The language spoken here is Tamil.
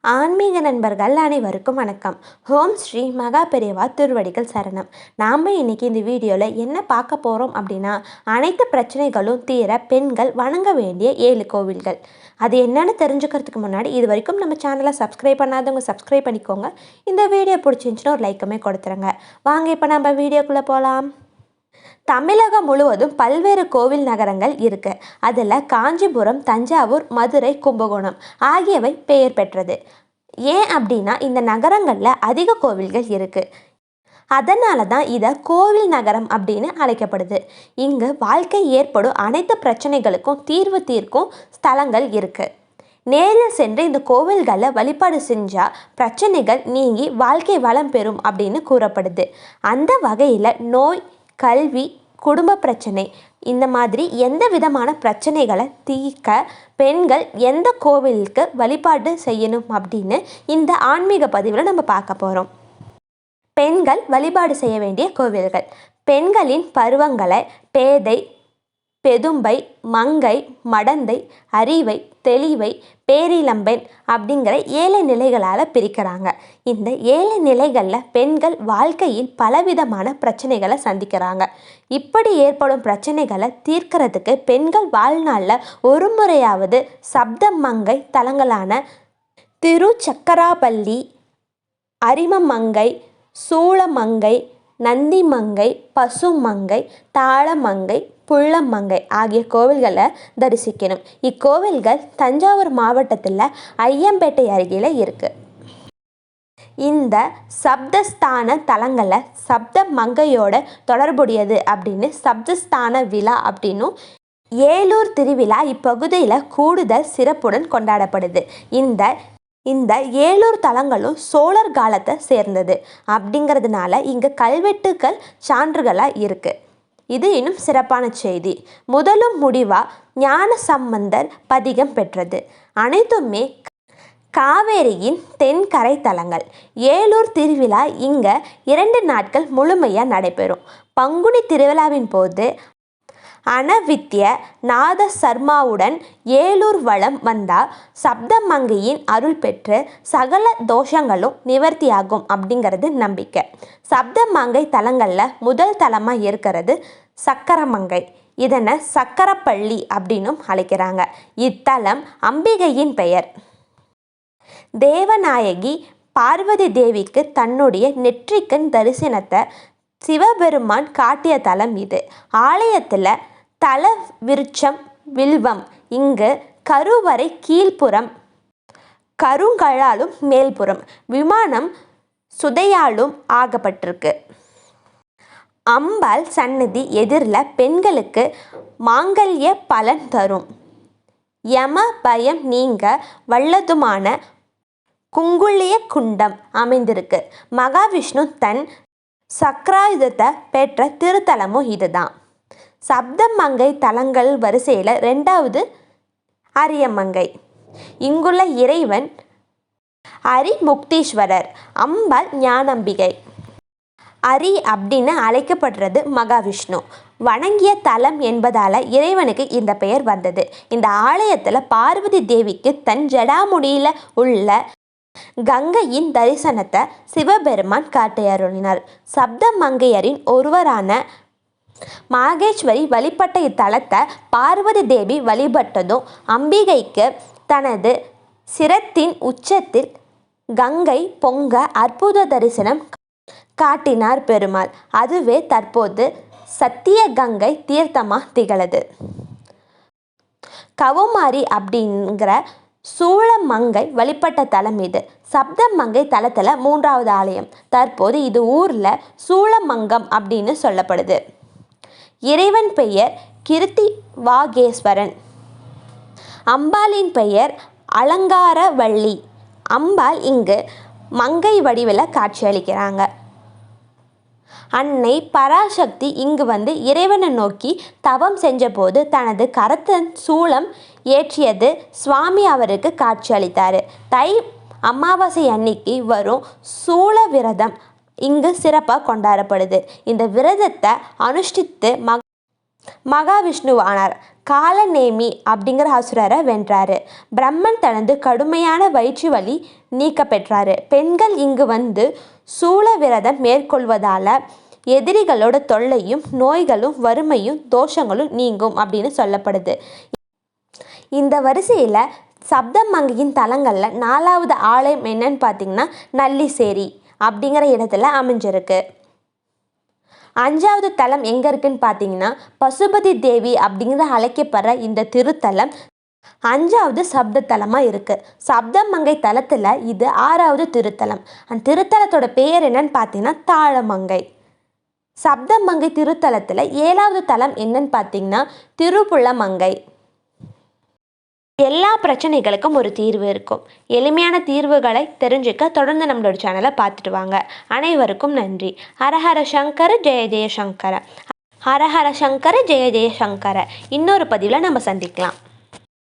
ஆன்மீக நண்பர்கள் அனைவருக்கும் வணக்கம். ஓம் ஸ்ரீ மகா பெரியவா திருவடிகள் சரணம். நாம் இன்னைக்கு இந்த வீடியோவில் என்ன பார்க்க போகிறோம் அப்படின்னா, அனைத்து பிரச்சனைகளும் தீர பெண்கள் வணங்க வேண்டிய 7 கோவில்கள். அது என்னென்னு தெரிஞ்சுக்கிறதுக்கு முன்னாடி இது வரைக்கும் நம்ம சேனலை சப்ஸ்கிரைப் பண்ணாதவங்க சப்ஸ்கிரைப் பண்ணிக்கோங்க. இந்த வீடியோ பிடிச்சிருந்துச்சுன்னா ஒரு லைக்குமே கொடுத்துருங்க. வாங்க இப்போ நம்ம வீடியோக்குள்ளே போகலாம். தமிழகம் முழுவதும் பல்வேறு கோவில் நகரங்கள் இருக்கு. அதில் காஞ்சிபுரம், தஞ்சாவூர், மதுரை, கும்பகோணம் ஆகியவை பெயர் பெற்றது. ஏன் அப்படின்னா இந்த நகரங்களில் அதிக கோவில்கள் இருக்கு. அதனால தான் இதை கோவில் நகரம் அப்படின்னு அழைக்கப்படுது. இங்கு வாழ்க்கை ஏற்படும் அனைத்து பிரச்சனைகளுக்கும் தீர்வு தீர்க்கும் ஸ்தலங்கள் இருக்கு. நேரில் சென்று இந்த கோவில்களை வழிபாடு செஞ்சால் பிரச்சனைகள் நீங்கி வாழ்க்கை வளம் பெறும் அப்படின்னு கூறப்படுது. அந்த வகையில் நோய், கல்வி, குடும்ப பிரச்சனை இந்த மாதிரி எந்த விதமான பிரச்சனைகளை தீர்க்க பெண்கள் எந்த கோவிலுக்கு வழிபாடு செய்யணும் அப்படின்னு இந்த ஆன்மீக பதிவில் நம்ம பார்க்க போகிறோம். பெண்கள் வழிபாடு செய்ய வேண்டிய கோவில்கள். பெண்களின் பருவங்களை பேதை, பெதும்பை, மங்கை, மடந்தை, அறிவை, தெளிவை, பேரிளம்பெண் அப்படிங்கிற 7 நிலைகளால் பிரிக்கிறாங்க. இந்த 7 நிலைகளில் பெண்கள் வாழ்க்கையில் பலவிதமான பிரச்சனைகளை சந்திக்கிறாங்க. இப்படி ஏற்படும் பிரச்சனைகளை தீர்க்கிறதுக்கு பெண்கள் வாழ்நாளில் ஒரு முறையாவது சப்த மங்கை தலங்களான திருச்சக்கராப்பள்ளி, அரிமமங்கை, சூளமங்கை, நந்திமங்கை, பசுமங்கை, தாளமங்கை, புள்ளமங்கை ஆகிய கோவில்களை தரிசிக்கணும். இக்கோவில்கள் தஞ்சாவூர் மாவட்டத்தில் ஐயம்பேட்டை அருகில் இருக்குது. இந்த சப்தஸ்தான தலங்களை சப்த மங்கையோட தொடர்புடையது அப்படின்னு சப்தஸ்தான விழா அப்படின்னும் ஏலூர் திருவிழா இப்பகுதியில் கூடுதல் சிறப்புடன் கொண்டாடப்படுது. இந்த ஏலூர் தலங்களும் சோழர் காலத்தை சேர்ந்தது அப்படிங்கிறதுனால இங்கே கல்வெட்டுக்கள் சான்றுகளாக இருக்குது. இது இன்னும் சிறப்பான செய்தி. முதலும் முடிவாக ஞான சம்பந்தர் பதிகம் பெற்றது. அனைத்துமே காவேரியின் தென்கரை தலங்கள். ஏலூர் திருவிழா இங்கே 2 நாட்கள் முழுமையாக நடைபெறும். பங்குனி திருவிழாவின் போது அனவித்ய நாத சர்மாவுடன் ஏலூர் வளம் வந்தால் சப்தமங்கையின் அருள் பெற்று சகல தோஷங்களும் நிவர்த்தியாகும் அப்படிங்கிறது நம்பிக்கை. சப்தமங்கை தலங்களில் முதல் தலமாக இருக்கிறது சக்கரமங்கை. இதனை சக்கரப்பள்ளி அப்படின்னும் அழைக்கிறாங்க. இத்தலம் அம்பிகையின் பெயர். தேவநாயகி பார்வதி தேவிக்கு தன்னுடைய நெற்றிக்கண் தரிசனத்தை சிவபெருமான் காட்டிய தலம் இது. ஆலயத்தில் தல விருட்சம் வில்வம். இங்கு கருவறை கீழ்ப்புறம், கருங்கழாலும் மேல்புறம், விமானம் சுதையாலும் ஆகப்பட்டிருக்கு. அம்பாள் சன்னதி எதிரில் பெண்களுக்கு மாங்கல்ய பலன் தரும், யம பயம் நீங்க வல்லதுமான குங்குளிய குண்டம் அமைந்திருக்கு. மகாவிஷ்ணு தன் சக்ராயுதத்தை பெற்ற திருத்தலமும் இதுதான். சப்தமங்கை தலங்கள் வரிசையில் 2வது அரியமங்கை. இங்குள்ள இறைவன் அரிமுக்தீஸ்வரர், அம்பாள் ஞானம்பிகை. அரி அப்படின்னு அழைக்கப்படுறது மகாவிஷ்ணு வணங்கிய தலம் என்பதால் இறைவனுக்கு இந்த பெயர் வந்தது. இந்த ஆலயத்தில் பார்வதி தேவிக்கு தன் ஜடாமுடியில் உள்ள கங்கையின் தரிசனத்தை சிவபெருமான் காட்டியருளினார். சப்த மங்கையரின் ஒருவரான மாகேஸ்வரி வழிபட்ட இத்தலத்தை பார்வதி தேவி வழிபட்டதும் அம்பிகைக்கு தனது சிரத்தின் உச்சத்தில் கங்கை பொங்க அற்புத தரிசனம் காட்டினார் பெருமாள். அதுவே தற்போது சத்திய கங்கை தீர்த்தமாக திகழது. கவுமாரி அப்படிங்கிற சூளமங்கை வழிபட்ட தலம் இது. சப்தமங்கை தலத்தில் 3வது ஆலயம். தற்போது இது ஊரில் சூளமங்கம் அப்படின்னு சொல்லப்படுது. இறைவன் பெயர் கிருத்திவாகேஸ்வரன். அம்பாளின் பெயர் அலங்காரவள்ளி. அம்பாள் இங்கு மங்கை வடிவில் காட்சியளிக்கிறாங்க. அன்னை பராசக்தி இங்கு வந்து இறைவனை நோக்கி தவம் செஞ்சபோது தனது கரத்தின் சூளம் ஏற்றியது சுவாமி அவருக்கு காட்சியளித்தார். தை அமாவாசை அன்னைக்கு வரும் சூள விரதம் இங்கு சிறப்பாக கொண்டாடப்படுது. இந்த விரதத்தை அனுஷ்டித்து மகாவிஷ்ணுவானார். காலநேமி அப்படிங்கிற அசுரரை வென்றாரு. பிரம்மன் தனது கடுமையான வயிற்று வலி நீக்க பெற்றாரு. பெண்கள் இங்கு வந்து சூல விரதம் மேற்கொள்வதால் எதிரிகளோட தொல்லையும் நோய்களும் வறுமையும் தோஷங்களும் நீங்கும் அப்படின்னு சொல்லப்படுது. இந்த வரிசையில் சப்தமங்கையின் தலங்களில் 4வது ஆலயம் என்னன்னு பார்த்தீங்கன்னா நல்லிசேரி அப்படிங்கிற இடத்துல அமைஞ்சிருக்கு. 5வது தலம் எங்கே இருக்குன்னு பார்த்தீங்கன்னா பசுபதி தேவி அப்படிங்கிற அழைக்கப்படுற இந்த திருத்தலம் 5வது சப்த தலமாக இருக்குது. சப்தமங்கை தலத்தில் இது 6வது திருத்தலம். அந்த திருத்தலத்தோட பேர் என்னன்னு பார்த்தீங்கன்னா தாழமங்கை. சப்தமங்கை திருத்தலத்தில் 7வது தலம் என்னன்னு பார்த்தீங்கன்னா திருப்புலமங்கை. எல்லா பிரச்சனைகளுக்கும் ஒரு தீர்வு இருக்கும். எளிமையான தீர்வுகளை தெரிஞ்சுக்க தொடர்ந்து நம்மளோட சேனலை பார்த்துட்டு வாங்க. அனைவருக்கும் நன்றி. ஹரஹர சங்கர ஜெய ஜெய சங்கர. ஹரஹர சங்கர ஜெய ஜெய சங்கர. இன்னொரு பதிவில் நம்ம சந்திக்கலாம்.